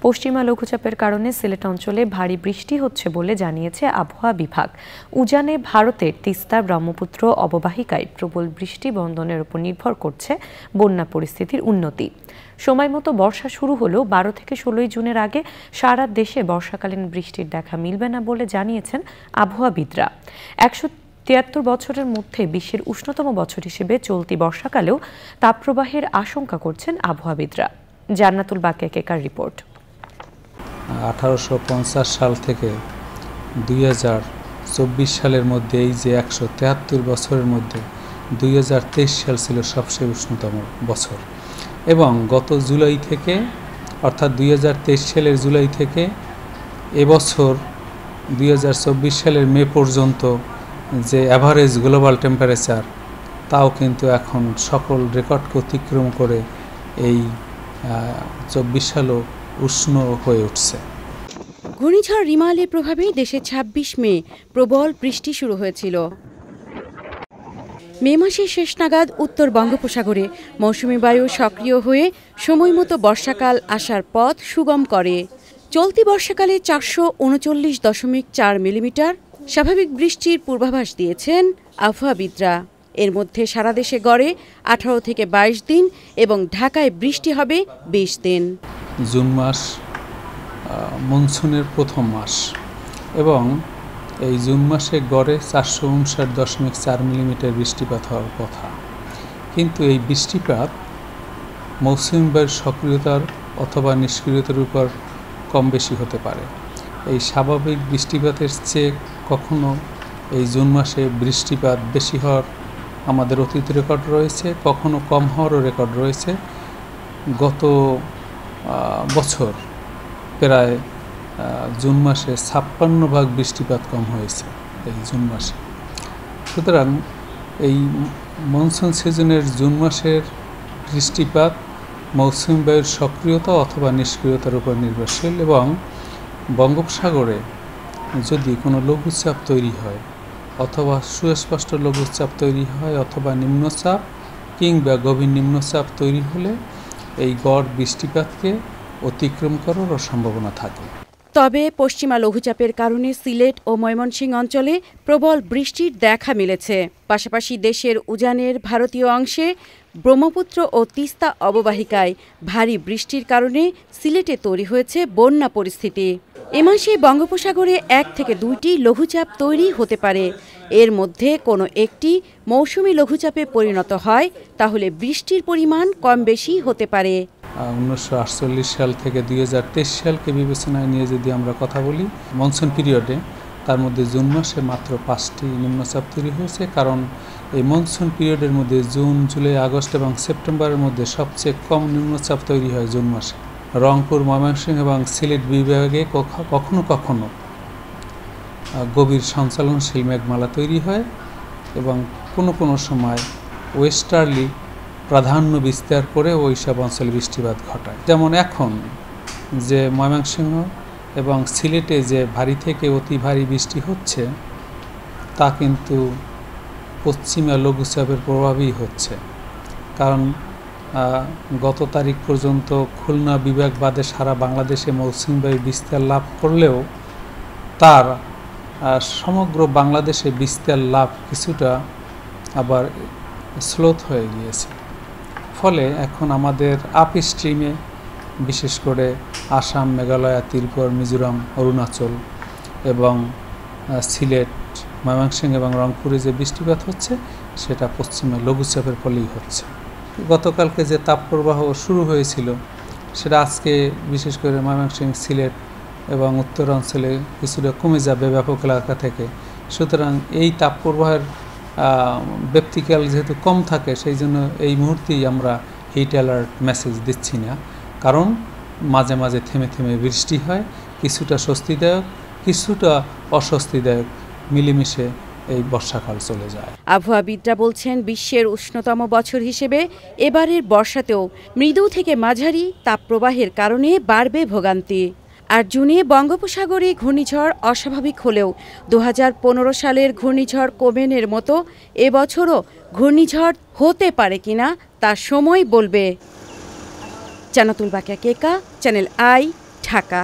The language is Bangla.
পশ্চিমা লঘুচাপের কারণে সিলেট অঞ্চলে ভারী বৃষ্টি হচ্ছে বলে জানিয়েছে আবহাওয়া বিভাগ। উজানে ভারতের তিস্তা ব্রহ্মপুত্র অববাহিকায় প্রবল বৃষ্টি বন্দনের উপর নির্ভর করছে বন্যা পরিস্থিতির উন্নতি। সময়মতো বর্ষা শুরু হলেও 12 থেকে 16 জুনের আগে সারা দেশে বর্ষাকালীন বৃষ্টির দেখা মিলবে না বলে জানিয়েছেন আবহাওয়াবিদরা। 173 বছরের মধ্যে বিশ্বের উষ্ণতম বছর হিসেবে চলতি বর্ষাকালেও তাপপ্রবাহের আশঙ্কা করছেন আবহাওয়াবিদরা। জান্নাতুল বাকিয়া কেকার রিপোর্ট। 1850 সাল থেকে 2024 সালের মধ্যে এই যে 173 বছরের মধ্যে 2023 সাল ছিল সবচেয়ে উষ্ণতম বছর এবং গত জুলাই থেকে অর্থাৎ 2023 সালের জুলাই থেকে এবছর 2024 সালের মে পর্যন্ত যে অ্যাভারেজ গ্লোবাল টেম্পারেচার তাও কিন্তু এখন সকল রেকর্ডকে অতিক্রম করে এই 24 সালও উষ্ণ হয়ে উঠছে। ঘূর্ণিঝড় রিমালের প্রভাবে দেশে 26 মে প্রবল বৃষ্টি শুরু হয়েছিল। মে মাসের শেষ নাগাদ উত্তর বঙ্গোপসাগরে মৌসুমী বায়ু সক্রিয় হয়ে সময়মতো বর্ষাকাল আসার পথ সুগম করে। চলতি বর্ষাকালে 439.4 মিলিমিটার স্বাভাবিক বৃষ্টির পূর্বাভাস দিয়েছেন আবহাওয়াবিদরা। এর মধ্যে সারা দেশে গড়ে 18 থেকে 22 দিন এবং ঢাকায় বৃষ্টি হবে 20 দিন। জুন মাস মনসুনের প্রথম মাস এবং এই জুন মাসে গড়ে 459.4 মিলিমিটার বৃষ্টিপাত হওয়ার কথা, কিন্তু এই বৃষ্টিপাত মৌসুমী বায়ুর সক্রিয়তার অথবা নিষ্ক্রিয়তার উপর কম বেশি হতে পারে। এই স্বাভাবিক বৃষ্টিপাতের চেয়ে কখনো এই জুন মাসে বৃষ্টিপাত বেশি হওয়ার আমাদের অতীত রেকর্ড রয়েছে, কখনো কম হওয়ারও রেকর্ড রয়েছে। গত বছর প্রায় জুন মাসে 56% বৃষ্টিপাত কম হয়েছে এই জুন মাসে। সুতরাং এই মনসুন সিজনের জুন মাসের বৃষ্টিপাত মৌসুমী বায়ুর সক্রিয়তা অথবা নিষ্ক্রিয়তার উপর নির্ভরশীল এবং বঙ্গোপসাগরে যদি কোনো লঘুচাপ তৈরি হয় অথবা সুস্পষ্ট লঘুচাপ তৈরি হয় অথবা নিম্নচাপ কিংবা গভীর নিম্নচাপ তৈরি হলে এই গড় বৃষ্টিপাতকে অতিক্রম করার সম্ভাবনা থাকে। তবে পশ্চিমা লঘুচাপের কারণে সিলেট ও ময়মনসিংহ অঞ্চলে প্রবল বৃষ্টির দেখা মিলেছে। পাশাপাশি দেশের উজানের ভারতীয় অংশে ব্রহ্মপুত্র ও তিস্তা অববাহিকায় ভারী বৃষ্টির কারণে সিলেটে তৈরি হয়েছে বন্যা পরিস্থিতি। এ মাসে বঙ্গোপসাগরে 1 থেকে 2টি লঘুচাপ তৈরি হতে পারে। এর মধ্যে কোনো একটি মৌসুমী লঘুচাপে পরিণত হয় তাহলে বৃষ্টির পরিমাণ কম বেশি হতে পারে। 1948 সাল থেকে 2023 সালকে বিবেচনায় নিয়ে যদি আমরা কথা বলি, মনসুন পিরিয়ডে তার মধ্যে জুন মাসে মাত্র 5টি নিম্নচাপ তৈরি হয়েছে, কারণ এই মনসুন পিরিয়ডের মধ্যে জুন, জুলাই, আগস্ট এবং সেপ্টেম্বরের মধ্যে সবচেয়ে কম নিম্নচাপ তৈরি হয় জুন মাসে। রংপুর, ময়মনসিংহ এবং সিলেট বিভাগে কখনো কখনো গভীর সঞ্চালনশীল মেঘমালা তৈরি হয় এবং কোনো সময় ওয়েস্টার্লি প্রাধান্য বিস্তার করে ওই সব অঞ্চলে বৃষ্টিপাত ঘটায়। যেমন এখন যে ময়মনসিংহ এবং সিলেটে যে ভারী থেকে অতি ভারী বৃষ্টি হচ্ছে তা কিন্তু পশ্চিমা লঘুচাপের প্রভাবেই হচ্ছে, কারণ গত তারিখ পর্যন্ত খুলনা বিভাগ বাদে সারা বাংলাদেশে মৌসুমী বায়ু বিস্তার লাভ করলেও তার সমগ্র বাংলাদেশে বিস্তার লাভ কিছুটা আবার স্লোথ হয়ে গিয়েছে। ফলে এখন আমাদের আপ স্ট্রিমে বিশেষ করে আসাম, মেঘালয়, ত্রিপুরা, মিজোরাম, অরুণাচল এবং সিলেট, ময়মনসিংহ এবং রংপুরে যে বৃষ্টিপাত হচ্ছে সেটা পশ্চিমে লঘুচাপের ফলেই হচ্ছে। গতকালকে যে তাপপ্রবাহ শুরু হয়েছিল সেটা আজকে বিশেষ করে ময়মনসিংহ, সিলেট এবং উত্তরাঞ্চলে কিছুটা কমে যাবে ব্যাপক এলাকা থেকে। সুতরাং এই তাপপ্রবাহের ব্যক্তিকাল যেহেতু কম থাকে, সেই জন্য এই মুহূর্তেই আমরা হিট অ্যালার্ট মেসেজ দিচ্ছি না, কারণ মাঝে মাঝে থেমে থেমে বৃষ্টি হয়, কিছুটা স্বস্তিদায়ক কিছুটা অস্বস্তিদায়ক মিলেমিশে এই বর্ষাকাল চলে যায়। আবহাওয়াবিদরা বলছেন বিশ্বের উষ্ণতম বছর হিসেবে এবারের বর্ষাতেও মৃদু থেকে মাঝারি তাপপ্রবাহের কারণে বাড়বে ভোগান্তি। আর জুনে বঙ্গোপসাগরে ঘূর্ণিঝড় অস্বাভাবিক হলেও 2015 সালের ঘূর্ণিঝড় কোমেনের মতো এবছরও ঘূর্ণিঝড় হতে পারে কিনা তা সময় বলবে। জান্নাতুল বাকিয়া কেকা, চ্যানেল আই, ঢাকা।